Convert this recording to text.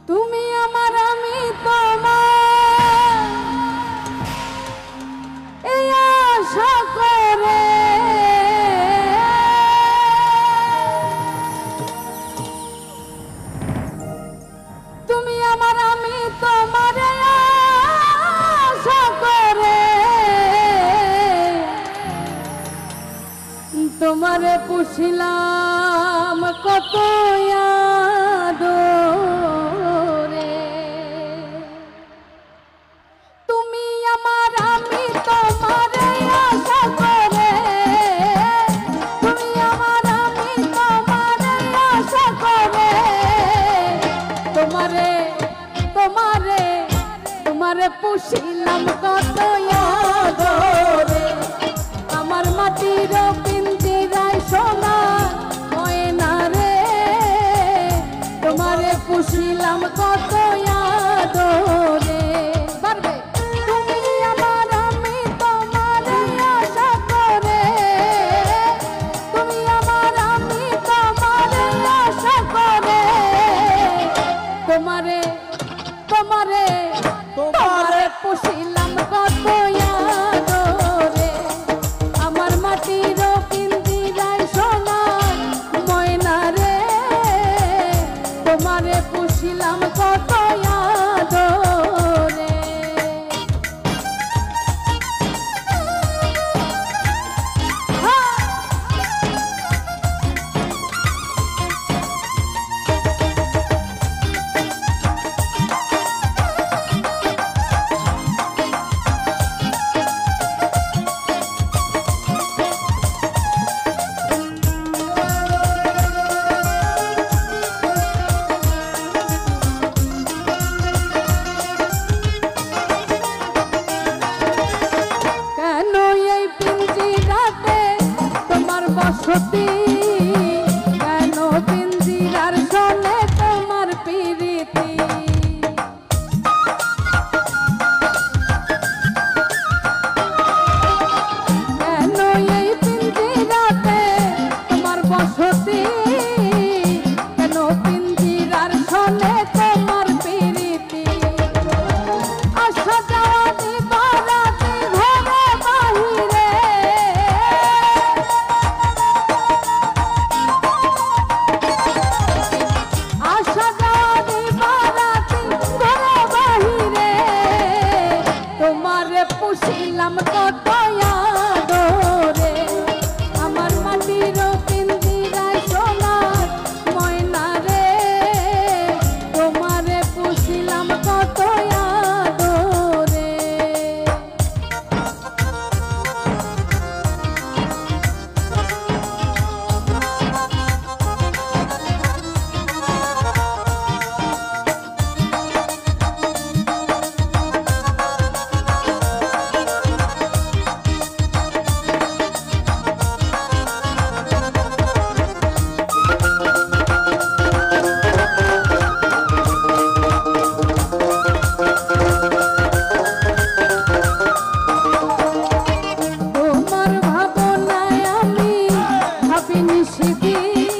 তুমি আমার আমি তোমার এই আশা করে তুমি আমার আমি তোমার আশা করে তোমারে পুছিলাম কত আদরে তুমি আমার আমি তোমারে আশা করে তুমি আমার আমি তোমারে আশা করে তোমারে তোমারে তোমারে পুছিলাম কত আদরে আমার মাটির পিঞ্জিরায় সোনা ময়না রে তোমারে পুছিলাম কত আদরে পারবে তুমি আমার আমি তোমারে আশা করে তুমি আমার আমি তোমারে আশা করে তোমারে তোমারে তোমারে পুছিলাম কত আদরে আমার মাটির পিঞ্জিরায় সোনা ময়না রে তোমারে পুছিলাম কত আদরে বসতি কেন পিঞ্জিরার শোনে তোমার প্রীতি কেন এই পিঞ্জিরাতে তোমার বসতি কেন পিঞ্জিরার শোনে তোমার প্রীতি আসা যাওয়া দিবারাতি ঘরে বাহিরে পুছিলাম কত আদরে আমার মাটির পিঞ্জিরায় সোনা ময়না রে তোমারে পুছিলাম কত আদরে তোমার ভাবনায় আমি ভাবিনি সেদিন